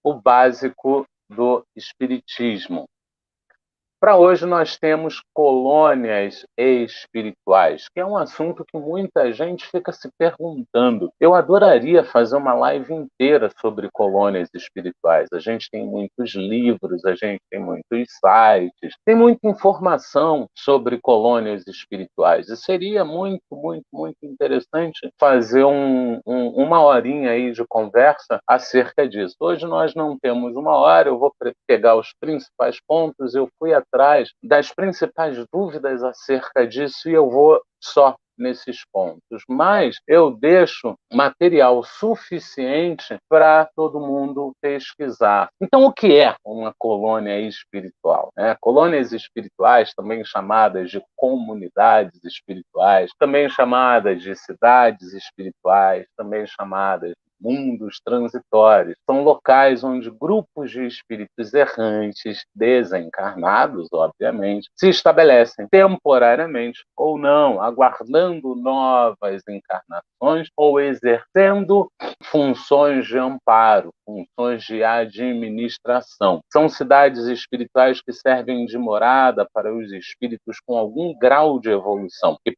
o básico do espiritismo. Para hoje, nós temos colônias espirituais, que é um assunto que muita gente fica se perguntando. Eu adoraria fazer uma live inteira sobre colônias espirituais. A gente tem muitos livros, a gente tem muitos sites, tem muita informação sobre colônias espirituais. E seria muito, muito, muito interessante fazer uma horinha aí de conversa acerca disso. Hoje nós não temos uma hora, eu vou pegar os principais pontos, eu fui atrás das principais dúvidas acerca disso e eu vou só nesses pontos. Mas eu deixo material suficiente para todo mundo pesquisar. Então, o que é uma colônia espiritual? Colônias espirituais, também chamadas de comunidades espirituais, também chamadas de cidades espirituais, também chamadas mundos transitórios. São locais onde grupos de espíritos errantes, desencarnados, obviamente, se estabelecem temporariamente ou não, aguardando novas encarnações ou exercendo funções de amparo, funções de administração. São cidades espirituais que servem de morada para os espíritos com algum grau de evolução, que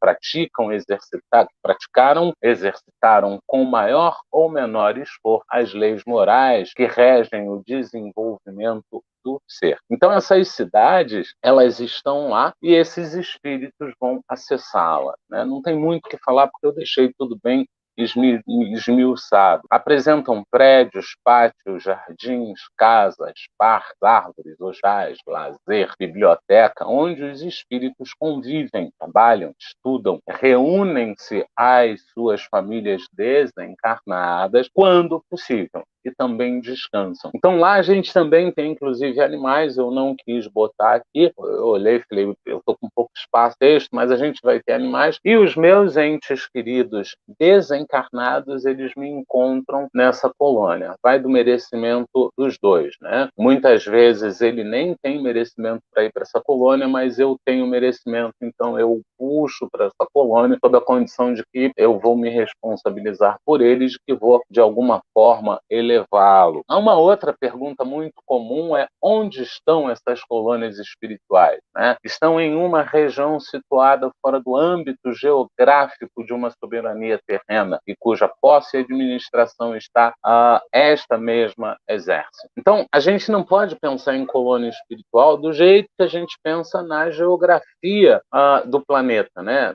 exercitaram com maior ou menor esforço as leis morais que regem o desenvolvimento do ser. Então, essas cidades, elas estão lá e esses espíritos vão acessá-la. Não tem muito o que falar, porque eu deixei tudo bem esmiuçado. Apresentam prédios, pátios, jardins, casas, parques, árvores, hospitais, lazer, biblioteca, onde os espíritos convivem, trabalham, estudam, reúnem-se às suas famílias desencarnadas quando possível e também descansam. Então lá a gente também tem inclusive animais, eu não quis botar aqui, eu olhei e falei, eu estou com pouco espaço texto, mas a gente vai ter animais e os meus entes queridos desencarnados, eles me encontram nessa colônia. Vai do merecimento dos dois, Muitas vezes ele nem tem merecimento para ir para essa colônia, mas eu tenho merecimento, então eu puxo para essa colônia sob a condição de que eu vou me responsabilizar por eles, de que vou de alguma forma elevá-lo. Uma outra pergunta muito comum é onde estão essas colônias espirituais? Estão em uma região situada fora do âmbito geográfico de uma soberania terrena e cuja posse e administração está a esta mesma exército. Então, a gente não pode pensar em colônia espiritual do jeito que a gente pensa na geografia do planeta,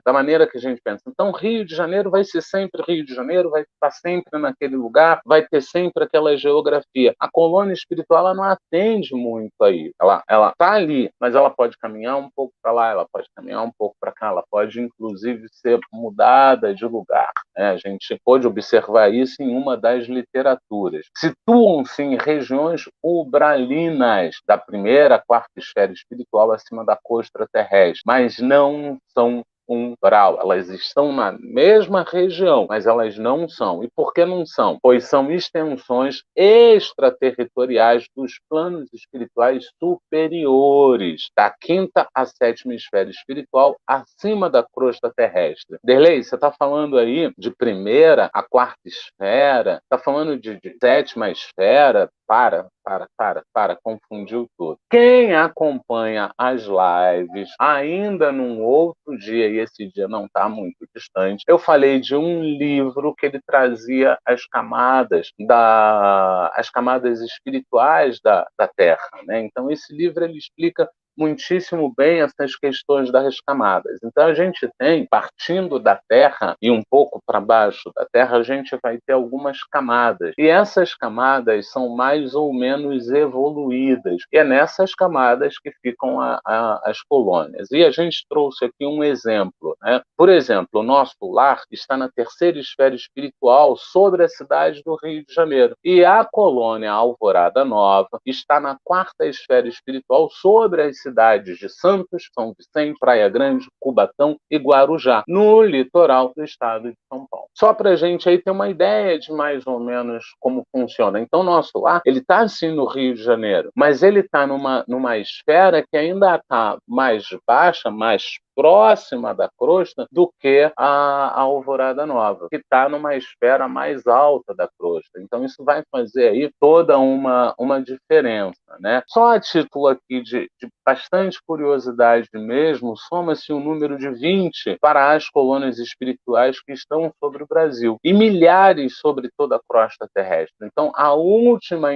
da maneira que a gente pensa. Então, Rio de Janeiro vai ser sempre Rio de Janeiro, vai estar sempre naquele lugar, vai ter sempre aquela geografia. A colônia espiritual ela não atende muito aí. Ela está ali, mas ela pode caminhar um pouco para lá, ela pode caminhar um pouco para cá, ela pode, inclusive, ser mudada de lugar. A gente pode observar isso em uma das literaturas. Situam-se em regiões ubralinas da primeira à quarta esfera espiritual acima da crosta terrestre, mas não são umbral. Elas estão na mesma região, mas elas não são. E por que não são? Pois são extensões extraterritoriais dos planos espirituais superiores, da quinta à sétima esfera espiritual, acima da crosta terrestre. Derlei, você está falando aí de primeira à quarta esfera, está falando de sétima esfera, confundiu tudo. Quem acompanha as lives ainda num outro dia, e esse dia não está muito distante, eu falei de um livro que ele trazia as camadas espirituais da Terra. Então, esse livro ele explica muitíssimo bem essas questões das camadas. Então, a gente tem, partindo da Terra e um pouco para baixo da Terra, a gente vai ter algumas camadas. E essas camadas são mais ou menos evoluídas. E é nessas camadas que ficam as colônias. E a gente trouxe aqui um exemplo. Por exemplo, o nosso lar está na terceira esfera espiritual sobre a cidade do Rio de Janeiro. E a colônia Alvorada Nova está na quarta esfera espiritual sobre as cidades de Santos, São Vicente, Praia Grande, Cubatão e Guarujá, no litoral do estado de São Paulo. Só para a gente aí ter uma ideia de mais ou menos como funciona. Então, nosso lar, ele está assim no Rio de Janeiro, mas ele está numa esfera que ainda está mais baixa, mais próxima da crosta do que a Alvorada Nova, que está numa esfera mais alta da crosta. Então, isso vai fazer aí toda uma diferença, né? Só a título aqui de bastante curiosidade mesmo, soma-se um número de 20 para as colônias espirituais que estão sobre o Brasil e milhares sobre toda a crosta terrestre. Então, a última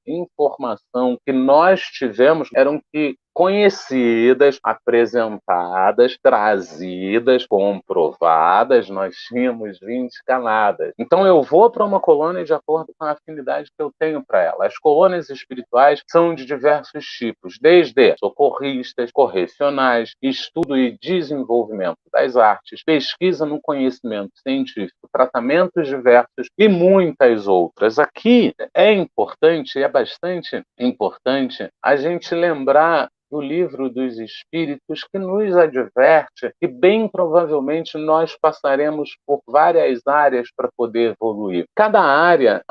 informação que nós tivemos eram que conhecidas, apresentadas, trazidas, comprovadas, nós tínhamos 20 camadas. Então eu vou para uma colônia de acordo com a afinidade que eu tenho para ela. As colônias espirituais são de diversos tipos, desde socorristas, correcionais, estudo e desenvolvimento das artes, pesquisa no conhecimento científico, tratamentos diversos e muitas outras. Aqui é importante, é bastante importante a gente lembrar do Livro dos Espíritos, que nos adverte que bem provavelmente nós passaremos por várias áreas para poder evoluir. Cada área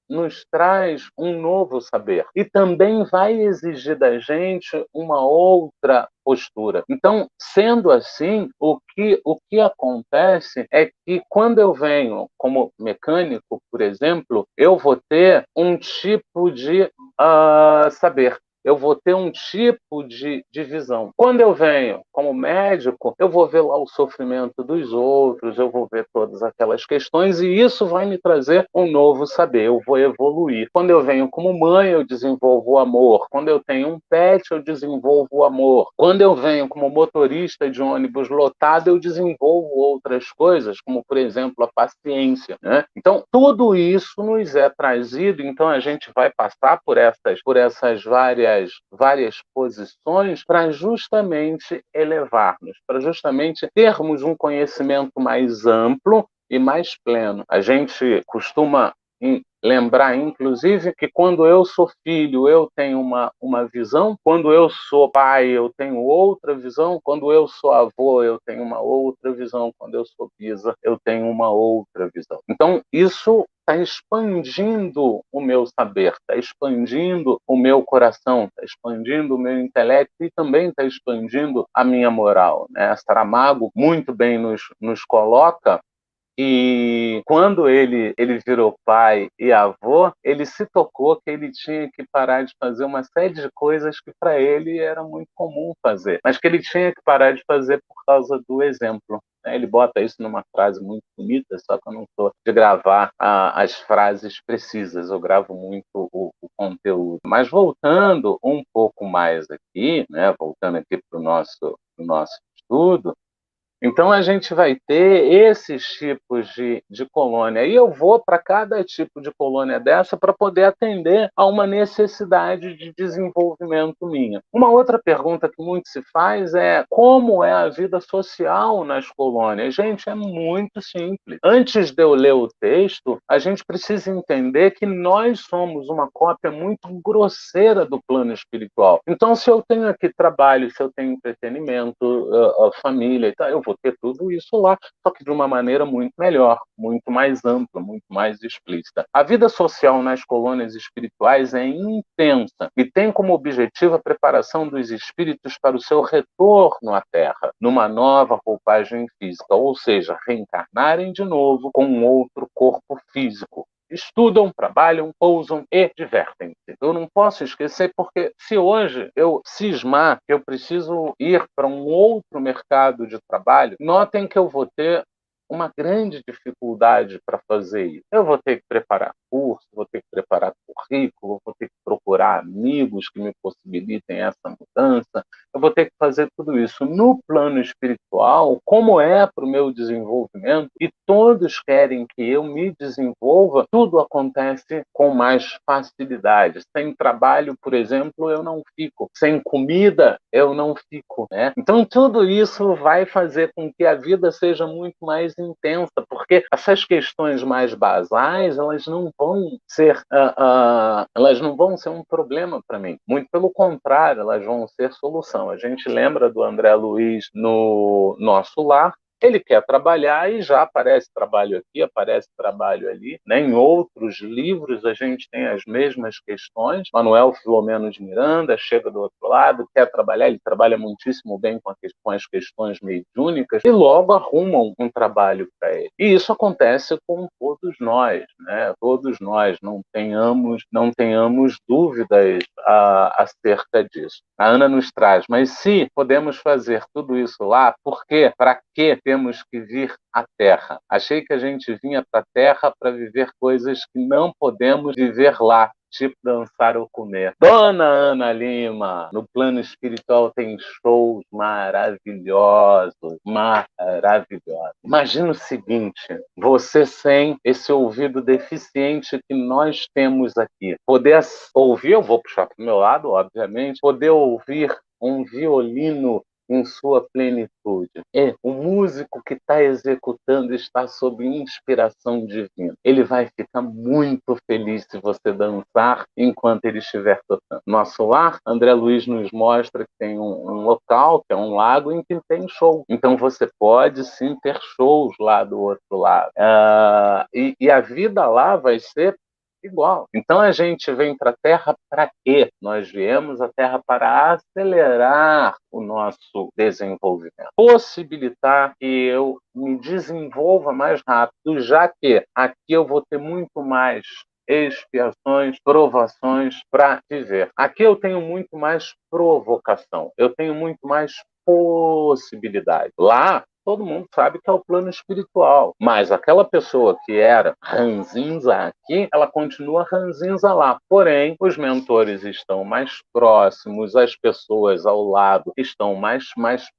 nos traz um novo saber e também vai exigir da gente uma outra postura. Então, sendo assim, o que acontece é que quando eu venho como mecânico, por exemplo, eu vou ter um tipo de saber. Eu vou ter um tipo de visão. Quando eu venho como médico, eu vou ver lá o sofrimento dos outros, eu vou ver todas aquelas questões e isso vai me trazer um novo saber, eu vou evoluir. Quando eu venho como mãe, eu desenvolvo o amor. Quando eu tenho um pet, eu desenvolvo o amor. Quando eu venho como motorista de ônibus lotado, eu desenvolvo outras coisas, como, por exemplo, a paciência, né? Então, tudo isso nos é trazido, então a gente vai passar por essas várias posições para justamente elevar-nos, para justamente termos um conhecimento mais amplo e mais pleno. A gente costuma lembrar, inclusive, que quando eu sou filho, eu tenho uma visão, quando eu sou pai, eu tenho outra visão, quando eu sou avô, eu tenho uma outra visão, quando eu sou bisa, eu tenho uma outra visão. Então, isso está expandindo o meu saber, está expandindo o meu coração, está expandindo o meu intelecto e também está expandindo a minha moral, né? Saramago muito bem nos coloca. E quando ele virou pai e avô, ele se tocou que ele tinha que parar de fazer uma série de coisas que para ele era muito comum fazer, mas que ele tinha que parar de fazer por causa do exemplo. Ele bota isso numa frase muito bonita, só que eu não estou de gravar as frases precisas, eu gravo muito o conteúdo. Mas voltando um pouco mais aqui, né, voltando aqui para o nosso estudo, então, a gente vai ter esses tipos de colônia. E eu vou para cada tipo de colônia dessa para poder atender a uma necessidade de desenvolvimento minha. Uma outra pergunta que muito se faz é como é a vida social nas colônias? Gente, é muito simples. Antes de eu ler o texto, a gente precisa entender que nós somos uma cópia muito grosseira do plano espiritual. Então, se eu tenho aqui trabalho, se eu tenho entretenimento, família e tal, eu vou ter tudo isso lá, só que de uma maneira muito melhor, muito mais ampla, muito mais explícita. A vida social nas colônias espirituais é intensa e tem como objetivo a preparação dos espíritos para o seu retorno à Terra, numa nova roupagem física, ou seja, reencarnarem de novo com um outro corpo físico. Estudam, trabalham, pousam e divertem-se. Eu não posso esquecer, porque se hoje eu cismar que eu preciso ir para um outro mercado de trabalho, notem que eu vou ter uma grande dificuldade para fazer isso. Eu vou ter que preparar curso, vou ter que preparar currículo, vou ter que procurar amigos que me possibilitem essa mudança, eu vou ter que fazer tudo isso no plano espiritual, como é para o meu desenvolvimento, e todos querem que eu me desenvolva, tudo acontece com mais facilidade. Sem trabalho, por exemplo, eu não fico. Sem comida, eu não fico, né? Então, tudo isso vai fazer com que a vida seja muito mais intensa, porque essas questões mais basais, elas não vão ser um problema para mim. Muito pelo contrário, elas vão ser solução. A gente lembra do André Luiz no Nosso Lar, Ele quer trabalhar e já aparece trabalho aqui, aparece trabalho ali, né? Em outros livros a gente tem as mesmas questões. Manuel Filomeno de Miranda chega do outro lado, quer trabalhar, ele trabalha muitíssimo bem com as questões mediúnicas e logo arrumam um trabalho para ele. E isso acontece com todos nós, né? Todos nós, não tenhamos dúvidas acerca disso. A Ana nos traz, mas se podemos fazer tudo isso lá, por quê? Para que temos que vir à Terra? Achei que a gente vinha para a Terra para viver coisas que não podemos viver lá, tipo dançar ou comer. Dona Ana Lima, no plano espiritual tem shows maravilhosos, maravilhosos. Imagina o seguinte, você sem esse ouvido deficiente que nós temos aqui, poder ouvir, eu vou puxar para o meu lado, obviamente, poder ouvir um violino em sua plenitude. O músico que está executando está sob inspiração divina. Ele vai ficar muito feliz se você dançar enquanto ele estiver tocando. Nosso lar, André Luiz nos mostra que tem um local, que é um lago, em que tem show. Então você pode sim ter shows lá do outro lado. E a vida lá vai ser igual. Então a gente vem para a Terra para quê? Nós viemos à Terra para acelerar o nosso desenvolvimento, possibilitar que eu me desenvolva mais rápido, já que aqui eu vou ter muito mais expiações, provações para viver. Aqui eu tenho muito mais provocação, eu tenho muito mais possibilidade. Lá todo mundo sabe que é o plano espiritual. Mas aquela pessoa que era ranzinza aqui, ela continua ranzinza lá. Porém, os mentores estão mais próximos, as pessoas ao lado estão mais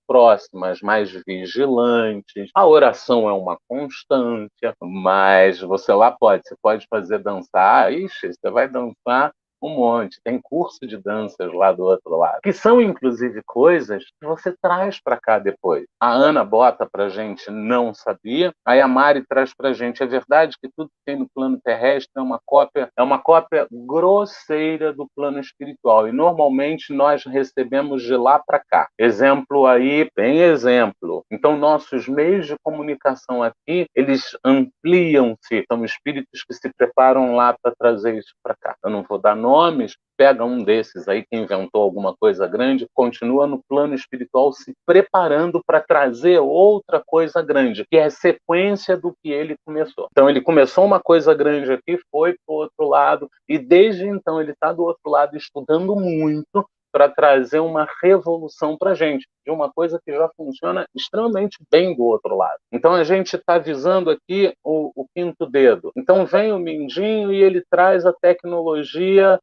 próximas, mais vigilantes. A oração é uma constância, mas você pode fazer dançar. Ixi, você vai dançar um monte. Tem curso de danças lá do outro lado, que são, inclusive, coisas que você traz para cá depois. A Ana bota para gente, não sabia. Aí a Mari traz para gente, é verdade que tudo que tem no plano terrestre é uma cópia grosseira do plano espiritual. E, normalmente, nós recebemos de lá para cá. Exemplo aí, bem exemplo. Então, nossos meios de comunicação aqui, eles ampliam-se. São espíritos que se preparam lá para trazer isso para cá. Eu não vou dar nomes, pega um desses aí que inventou alguma coisa grande, continua no plano espiritual se preparando para trazer outra coisa grande, que é a sequência do que ele começou. Então ele começou uma coisa grande aqui, foi para o outro lado, e desde então ele está do outro lado estudando muito para trazer uma revolução para a gente, de uma coisa que já funciona extremamente bem do outro lado. Então a gente está visando aqui o quinto dedo. Então vem o Mindinho e ele traz a tecnologia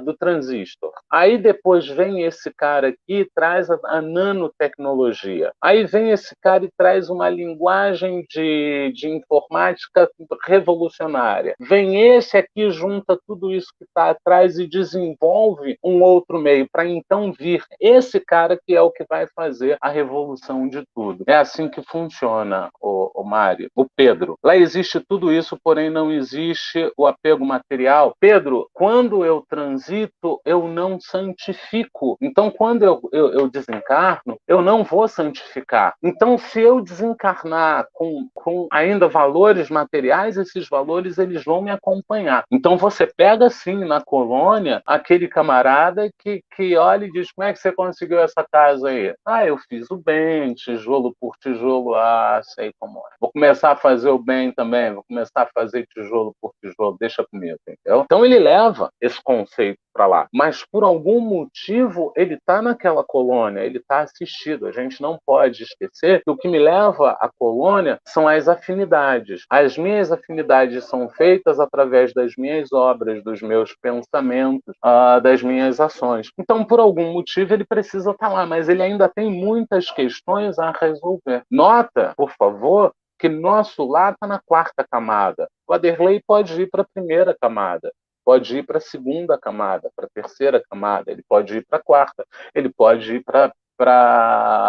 do transistor. Aí depois vem esse cara aqui e traz a nanotecnologia. Aí vem esse cara e traz uma linguagem de informática revolucionária. Vem esse aqui, junta tudo isso que está atrás e desenvolve um outro meio para então vir esse cara que é o que vai fazer a revolução de tudo. É assim que funciona, o Mário. O Pedro. Lá existe tudo isso, porém não existe o apego material. Pedro, quando eu transito, eu não santifico. Então, quando eu desencarno, eu não vou santificar. Então, se eu desencarnar com ainda valores materiais, esses valores eles vão me acompanhar. Então, você pega, assim, na colônia, aquele camarada que olha e diz, como é que você conseguiu essa casa aí? Eu fiz o bem, tijolo por tijolo, sei como é. Vou começar a fazer o bem também, vou começar a fazer tijolo por tijolo, deixa comigo, entendeu? Então ele leva esse conceito para lá, mas por algum motivo ele está naquela colônia, ele está assistido. A gente não pode esquecer que o que me leva à colônia são as afinidades. As minhas afinidades são feitas através das minhas obras, dos meus pensamentos, das minhas ações. Então, por algum motivo, ele precisa estar lá, mas ele ainda tem muitas questões a resolver. Nota, por favor, que nosso lá está na quarta camada. O Aderley pode ir para a primeira camada, pode ir para a segunda camada, para a terceira camada, ele pode ir para a quarta, ele pode ir para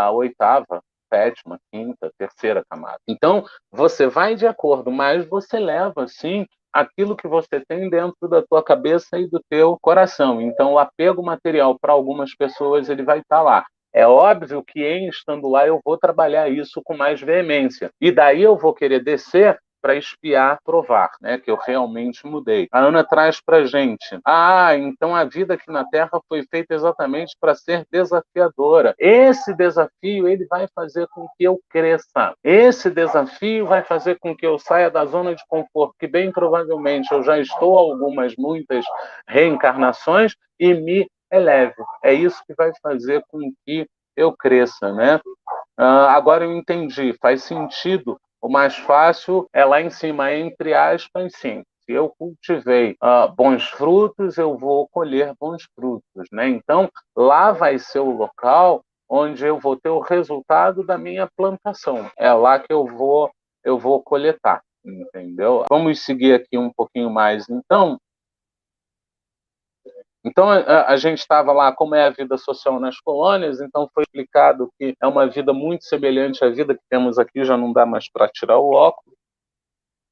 a oitava, sétima, quinta, terceira camada. Então, você vai de acordo, mas você leva, sim, aquilo que você tem dentro da tua cabeça e do teu coração. Então, o apego material para algumas pessoas ele vai estar lá. É óbvio que em estando lá eu vou trabalhar isso com mais veemência. E daí eu vou querer descer para espiar, provar, né, que eu realmente mudei. A Ana traz para gente: então a vida aqui na Terra foi feita exatamente para ser desafiadora. Esse desafio ele vai fazer com que eu cresça. Esse desafio vai fazer com que eu saia da zona de conforto, que bem provavelmente eu já estou muitas reencarnações, e me eleve. É isso que vai fazer com que eu cresça, né? Agora eu entendi, faz sentido. O mais fácil é lá em cima, entre aspas, sim. Se eu cultivei bons frutos, eu vou colher bons frutos, né? Então, lá vai ser o local onde eu vou ter o resultado da minha plantação. É lá que eu vou coletar, entendeu? Vamos seguir aqui um pouquinho mais, então. Então, a gente estava lá, como é a vida social nas colônias, então foi explicado que é uma vida muito semelhante à vida que temos aqui, já não dá mais para tirar o óculos.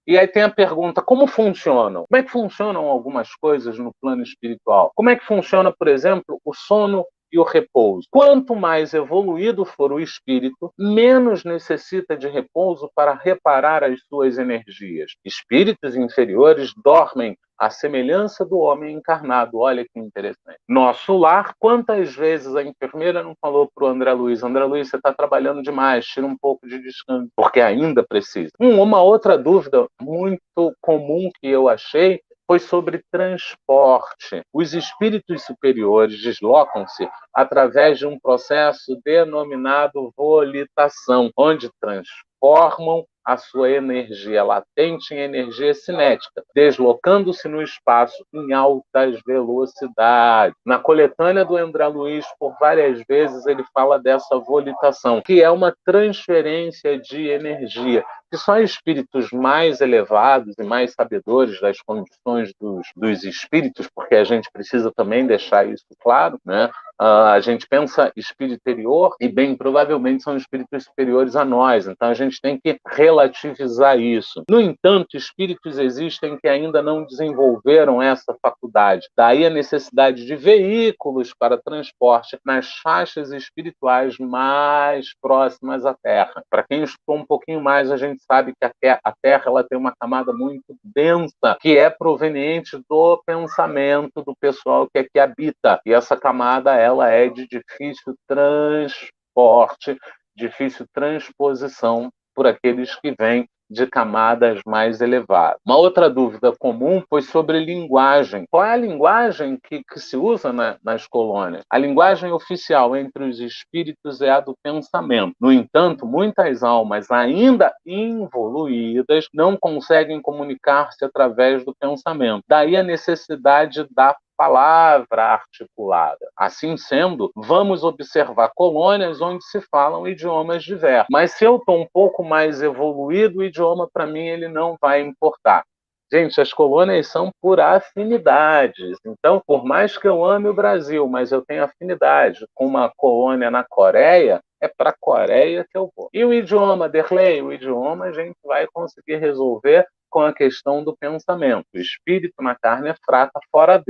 E aí tem a pergunta, como funcionam? Como é que funcionam algumas coisas no plano espiritual? Como é que funciona, por exemplo, o sono e o repouso? Quanto mais evoluído for o espírito, menos necessita de repouso para reparar as suas energias. Espíritos inferiores dormem à semelhança do homem encarnado. Olha que interessante. Nosso lar, quantas vezes a enfermeira não falou para o André Luiz: André Luiz, você está trabalhando demais, tira um pouco de descanso, porque ainda precisa. Uma outra dúvida muito comum que eu achei foi sobre transporte. Os espíritos superiores deslocam-se através de um processo denominado volitação, onde transformam a sua energia latente em energia cinética, deslocando-se no espaço em altas velocidades. Na coletânea do André Luiz, por várias vezes, ele fala dessa volitação, que é uma transferência de energia, que só espíritos mais elevados e mais sabedores das condições dos espíritos, porque a gente precisa também deixar isso claro, né? A gente pensa espírito interior e bem provavelmente são espíritos superiores a nós, então a gente tem que relativizar isso. No entanto, espíritos existem que ainda não desenvolveram essa faculdade. Daí a necessidade de veículos para transporte nas faixas espirituais mais próximas à Terra. Para quem estudou um pouquinho mais, a gente sabe que a Terra ela tem uma camada muito densa, que é proveniente do pensamento do pessoal que aqui habita. E essa camada ela é de difícil transporte, difícil transposição por aqueles que vêm de camadas mais elevadas. Uma outra dúvida comum foi sobre linguagem. Qual é a linguagem que se usa nas colônias? A linguagem oficial entre os espíritos é a do pensamento. No entanto, muitas almas ainda involuídas não conseguem comunicar-se através do pensamento. Daí a necessidade da palavra articulada. Assim sendo, vamos observar colônias onde se falam idiomas diversos. Mas se eu estou um pouco mais evoluído, o idioma, para mim, ele não vai importar. Gente, as colônias são por afinidades. Então, por mais que eu ame o Brasil, mas eu tenho afinidade com uma colônia na Coreia, é para a Coreia que eu vou. E o idioma, Derlei? O idioma a gente vai conseguir resolver com a questão do pensamento. O espírito na carne é fraca, fora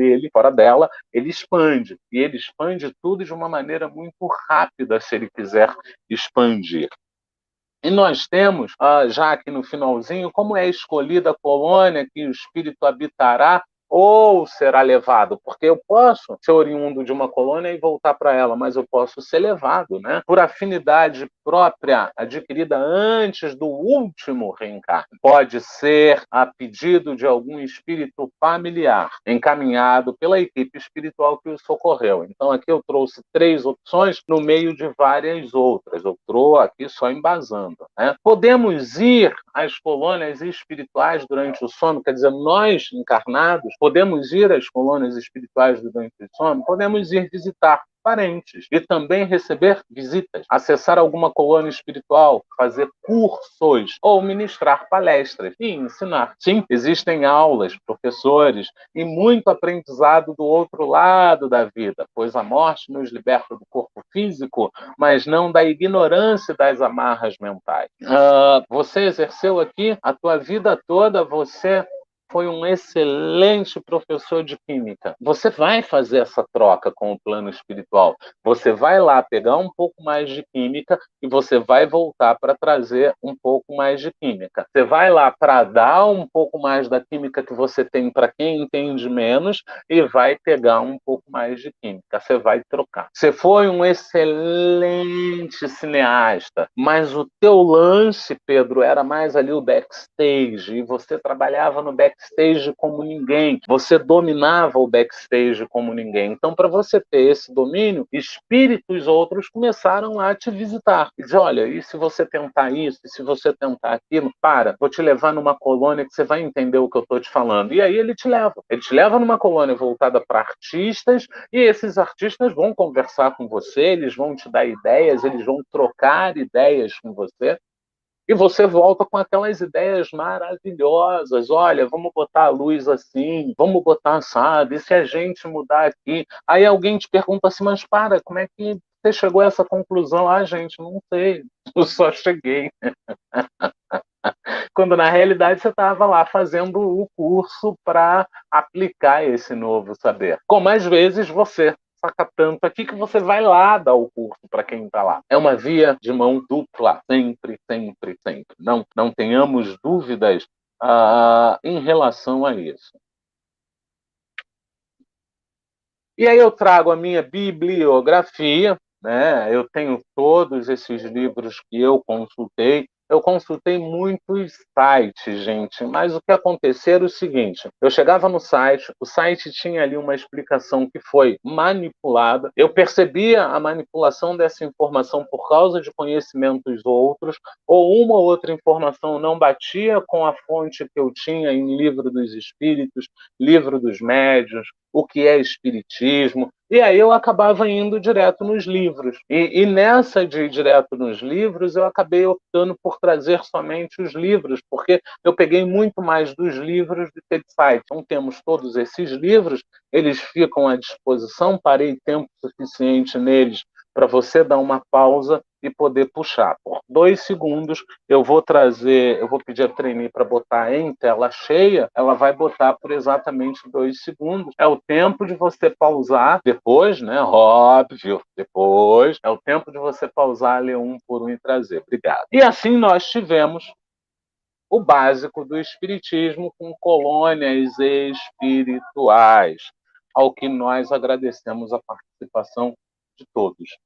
dela, ele expande. E ele expande tudo de uma maneira muito rápida, se ele quiser expandir. E nós temos, já aqui no finalzinho, como é escolhida a colônia que o espírito habitará ou será levado, porque eu posso ser oriundo de uma colônia e voltar para ela, mas eu posso ser levado, né? Por afinidade própria adquirida antes do último reencarne. Pode ser a pedido de algum espírito familiar, encaminhado pela equipe espiritual que o socorreu. Então aqui eu trouxe 3 opções no meio de várias outras. Eu trouxe aqui só embasando, né? Podemos ir às colônias espirituais durante o sono, quer dizer, nós encarnados podemos ir às colônias espirituais durante o sono, podemos ir visitar parentes e também receber visitas, acessar alguma colônia espiritual, fazer cursos ou ministrar palestras e ensinar. Sim, existem aulas, professores e muito aprendizado do outro lado da vida, pois a morte nos liberta do corpo físico, mas não da ignorância das amarras mentais. Você exerceu aqui a tua vida toda, você foi um excelente professor de química. Você vai fazer essa troca com o plano espiritual. Você vai lá pegar um pouco mais de química e você vai voltar para trazer um pouco mais de química. Você vai lá para dar um pouco mais da química que você tem para quem entende menos e vai pegar um pouco mais de química. Você vai trocar. Você foi um excelente cineasta, mas o teu lance, Pedro, era mais ali o backstage, e você trabalhava no backstage como ninguém. Você dominava o backstage como ninguém. Então, para você ter esse domínio, espíritos outros começaram a te visitar. E dizer, olha, e se você tentar isso, e se você tentar aquilo, vou te levar numa colônia que você vai entender o que eu estou te falando. E aí ele te leva. Ele te leva numa colônia voltada para artistas, e esses artistas vão conversar com você, eles vão te dar ideias, eles vão trocar ideias com você, e você volta com aquelas ideias maravilhosas. Olha, vamos botar a luz assim, vamos botar assado, e se a gente mudar aqui? Aí alguém te pergunta assim, mas como é que você chegou a essa conclusão? Ah, gente, não sei, eu só cheguei. Quando na realidade você estava lá fazendo o curso para aplicar esse novo saber. Como às vezes você saca tanto aqui que você vai lá dar o curso para quem está lá. É uma via de mão dupla, sempre, sempre, sempre. Não tenhamos dúvidas em relação a isso. E aí eu trago a minha bibliografia, né? Eu tenho todos esses livros que eu consultei. Eu consultei muitos sites, gente, mas o que aconteceu era o seguinte: eu chegava no site, o site tinha ali uma explicação que foi manipulada. Eu percebia a manipulação dessa informação por causa de conhecimentos outros, ou uma ou outra informação não batia com a fonte que eu tinha em Livro dos Espíritos, Livro dos Médiuns, o que é espiritismo, e aí eu acabava indo direto nos livros. E nessa de ir direto nos livros, eu acabei optando por trazer somente os livros, porque eu peguei muito mais dos livros do que de site. Então temos todos esses livros, eles ficam à disposição, parei tempo suficiente neles para você dar uma pausa e poder puxar. Por 2 segundos, eu vou pedir a trainee para botar em tela cheia, ela vai botar por exatamente 2 segundos. É o tempo de você pausar, depois, né? Óbvio, depois, é o tempo de você pausar, ler um por um e trazer. Obrigado. E assim nós tivemos o básico do Espiritismo com colônias espirituais, ao que nós agradecemos a participação de todos.